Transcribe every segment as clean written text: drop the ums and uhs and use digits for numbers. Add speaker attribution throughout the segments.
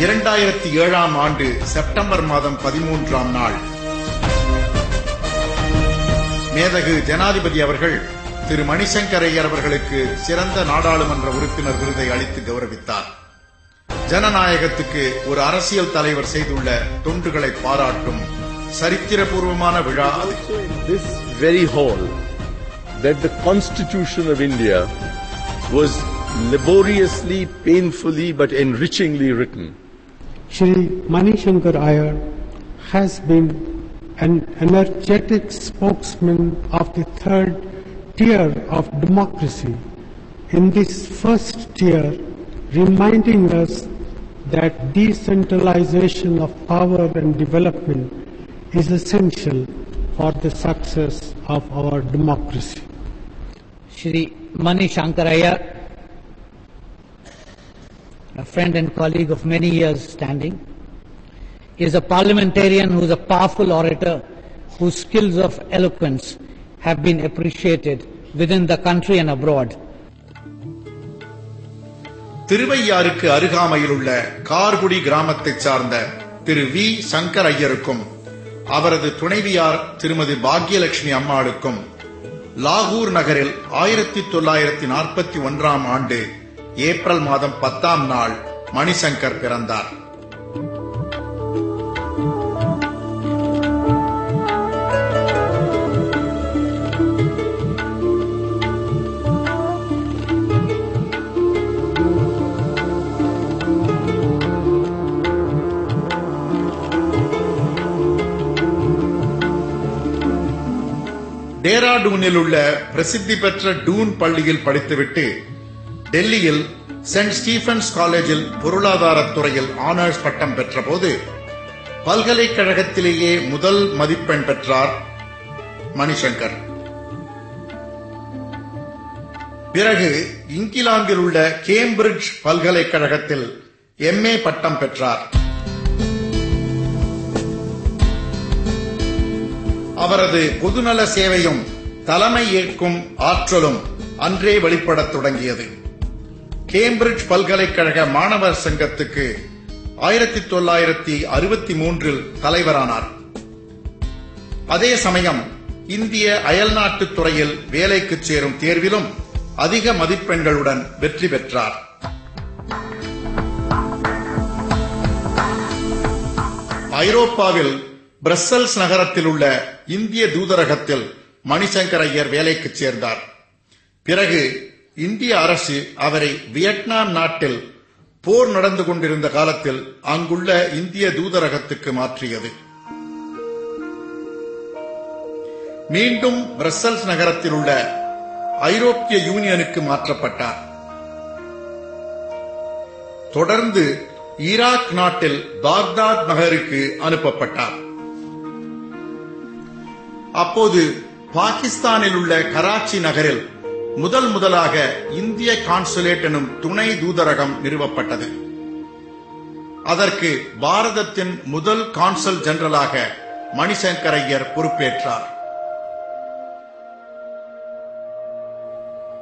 Speaker 1: 2007ஆம் ஆண்டு செப்டம்பர் மாதம் 13ஆம் நாள் மேதகு ஜனாதிபதி அவர்கள் திரு மணிசங்கர் ஐயர் அவர்களுக்கு சிறந்த நாடாளுமன்ற உறுப்பினர் விருதை அளித்து கௌரவித்தார். ஜனநாயகத்துக்கு ஒரு அரசியல் தலைவர் செய்துள்ள தொண்டுகளை பாராட்டும் சரித்திரபூர்வமான விழா அது.
Speaker 2: This very hall that the Constitution of India was laboriously, painfully but enrichingly written.
Speaker 3: Shri Manishankar Iyer has been an energetic spokesman of the third tier of democracy. In this first tier, reminding us that decentralization of power and development is essential for the success of our democracy.
Speaker 4: Shri Manishankar Iyer, a friend and colleague of many years standing, is a parliamentarian who is a powerful orator whose skills of eloquence have been appreciated within the country and abroad.
Speaker 1: திருவையாறுக்கு அருகாமையில் உள்ள கார்குடி கிராமத்தைச் சார்ந்த திரு we Shankar ஐயருக்கும் அவரது துணைவியார் திருமதி பாக்யலட்சுமி அம்மாளுக்கும் லாகூர் நகரில் 1941ஆம் ஆண்டு ஏப்ரல் மாதம் 10ஆம் நாள் மணிசங்கர் பிறந்தார். டேராடூனில் உள்ள பிரசித்தி பெற்ற டூன் பள்ளியில் படித்துவிட்டு டெல்லியில் சென்ட் ஸ்டீபன்ஸ் காலேஜில் பொருளாதாரத் துறையில் ஆனர்ஸ் பட்டம் பெற்றபோது பல்கலைக்கழகத்திலேயே முதல் மதிப்பெண் பெற்றார் மணிசங்கர். பிறகு இங்கிலாந்தில் உள்ள கேம்பிரிட்ஜ் பல்கலைக்கழகத்தில் MA பட்டம் பெற்றார். அவரது பொதுநல சேவையும் தலைமை ஏற்கும் ஆற்றலும் அன்றே வெளிப்படத் தொடங்கியது. கேம்பிரிட்ஜ் பல்கலைக்கழக மாணவர் சங்கத்துக்கு 1963இல் தலைவரானார். அதே சமயம் இந்திய அயல்நாட்டு துறையில் வேலைக்கு சேரும் தேர்விலும் அதிக மதிப்பெண்களுடன் வெற்றி பெற்றார். ஐரோப்பாவில் பிரசல்ஸ் நகரத்தில் உள்ள இந்திய தூதரகத்தில் மணிசங்கர் ஐயர் வேலைக்கு சேர்ந்தார். பிறகு இந்திய அரசு அவரை வியட்நாம் நாட்டில் போர் நடந்து கொண்டிருந்த காலத்தில் அங்குள்ள இந்திய தூதரகத்துக்கு மாற்றியது. மீண்டும் பிரசல்ஸ் நகரத்தில் உள்ள ஐரோப்பிய யூனியனுக்கு மாற்றப்பட்டார். தொடர்ந்து ஈராக் நாட்டில் பாக்தாத் நகருக்கு அனுப்பப்பட்டார். அப்போது பாகிஸ்தானில் உள்ள கராச்சி நகரில் முதலாக இந்திய கான்சுலேட் எனும் துணை தூதரகம் நிறுவப்பட்டது. அதற்கு பாரதத்தின் முதல் கான்சல் ஜெனரலாக மணிசங்கர் ஐயர் பொறுப்பேற்றார்.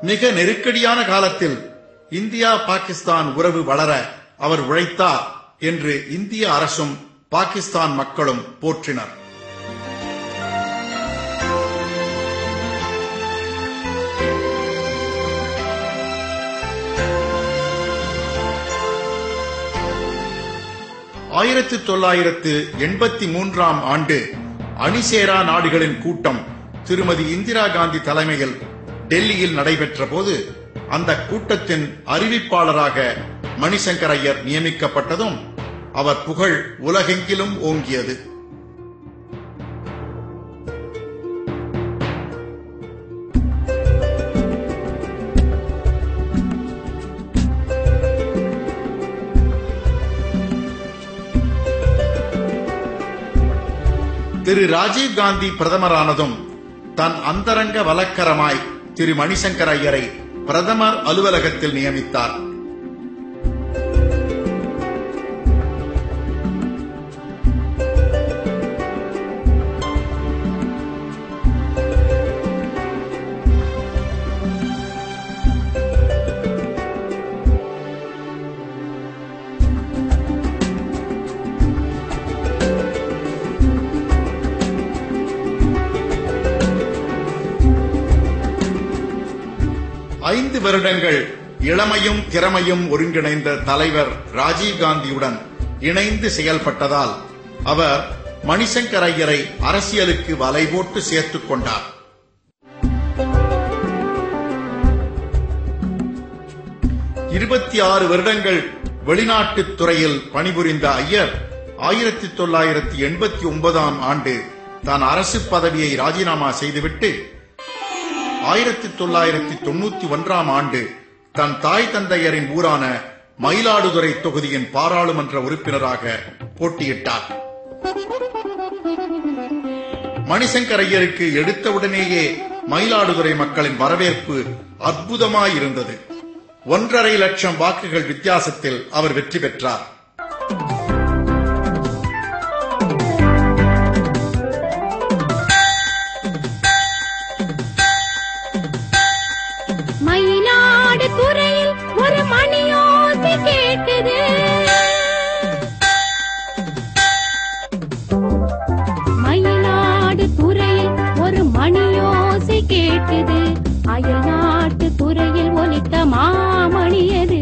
Speaker 1: மிக நெருக்கடியான காலத்தில் இந்தியா பாகிஸ்தான் உறவு வளர அவர் உழைத்தார் என்று இந்திய அரசும் பாகிஸ்தான் மக்களும் போற்றினர். ஆயிரத்து 1983ஆம் ஆண்டு அணிசேரா நாடுகளின் கூட்டம் திருமதி இந்திரா காந்தி தலைமையில் டெல்லியில் நடைபெற்ற போது அந்த கூட்டத்தின் அறிவிப்பாளராக மணிசங்கர் ஐயர் நியமிக்கப்பட்டதும் அவர் புகழ் உலகெங்கிலும் ஓங்கியது. திரு ராஜீவ் காந்தி பிரதமரானதும் தன் அந்தரங்க வழக்கரமாய் திரு மணிசங்கர் ஐயரை பிரதமர் அலுவலகத்தில் நியமித்தார். 4 வருடங்கள் இளமையும் திறமையும் ஒருங்கிணைந்த தலைவர் ராஜீவ்காந்தியுடன் இணைந்து செயல்பட்டதால் அவர் மணிசங்கர் ஐயரை அரசியலுக்கு வலை போட்டு சேர்த்துக் கொண்டார். இருபத்தி 6 வருடங்கள் வெளிநாட்டுத் துறையில் பணிபுரிந்த ஐயர் 1989ஆம் ஆண்டு தான் அரசு பதவியை ராஜினாமா செய்துவிட்டு 1991ஆம் ஆண்டு தன் தாய் தந்தையரின் ஊரான மயிலாடுதுறை தொகுதியின் பாராளுமன்ற உறுப்பினராக போட்டியிட்டார். மணிசங்கர் ஐயருக்கு எடுத்தவுடனேயே மயிலாடுதுறை மக்களின் வரவேற்பு அற்புதமாயிருந்தது. 1.5 லட்சம் வாக்குகள் வித்தியாசத்தில் அவர் வெற்றி பெற்றார்.
Speaker 5: மயிலாடுதுறையில் ஒரு மணியோசை கேட்டது. மயிலாடுதுறையில் ஒரு மணியோசை கேட்டது. அயல் நாட்டு துறையில் ஒலித்த மாமணியது.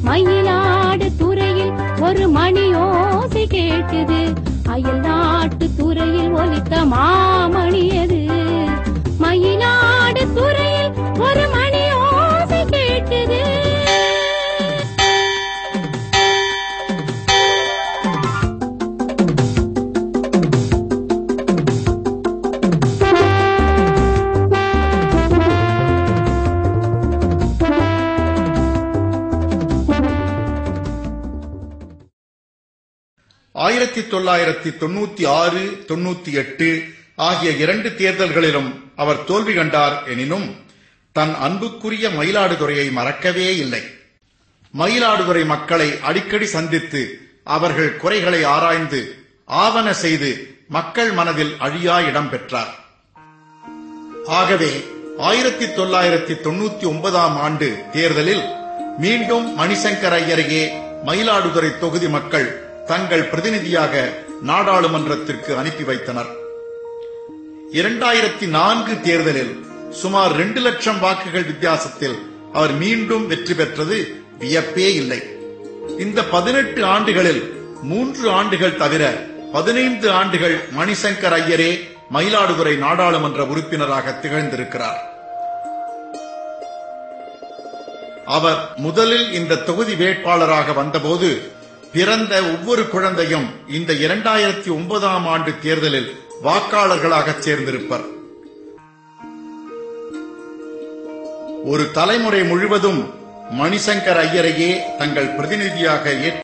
Speaker 5: மயிலாடுதுறையில் ஒரு மணியோசை கேட்டது. அயல் நாட்டு துறையில் ஒலித்த மாமணியது. மயிலாடுதுறையில் ஒரு மணியோசை கேட்டது.
Speaker 1: ஆயிரத்தி 1996, 98 ஆகிய 2 தேர்தல்களிலும் அவர் தோல்வி கண்டார். எனினும் தன் அன்புக்குரிய மயிலாடுதுறையை மறக்கவே இல்லை. மயிலாடுதுறை மக்களை அடிக்கடி சந்தித்து அவர்கள் குறைகளை ஆராய்ந்து ஆவண செய்து மக்கள் மனதில் அழியா இடம் பெற்றார். ஆகவே 1999ஆம் ஆண்டு தேர்தலில் மீண்டும் மணிசங்கர் ஐயரையே மயிலாடுதுறை தொகுதி மக்கள் தங்கள் பிரதிநிதியாக நாடாளுமன்றத்திற்கு அனுப்பி வைத்தனர். 2004 தேர்தலில் சுமார் 2 லட்சம் வாக்குகள் வித்தியாசத்தில் அவர் மீண்டும் வெற்றி பெற்றது வியப்பே இல்லை. இந்த 18 ஆண்டுகளில் 3 ஆண்டுகள் தவிர 15 ஆண்டுகள் மணிசங்கர் ஐயரே மயிலாடுதுறை நாடாளுமன்ற உறுப்பினராக திகழ்ந்திருக்கிறார். அவர் முதலில் இந்த தொகுதி வேட்பாளராக வந்தபோது பிறந்த ஒவ்வொரு குழந்தையும் இந்த 2009ஆம் ஆண்டு தேர்தலில் வாக்காளர்களாக சேர்ந்திருப்பர். ஒரு தலைமுறை முழுவதும் மணிசங்கர் ஐயரையே தங்கள் பிரதிநிதியாக ஏற்று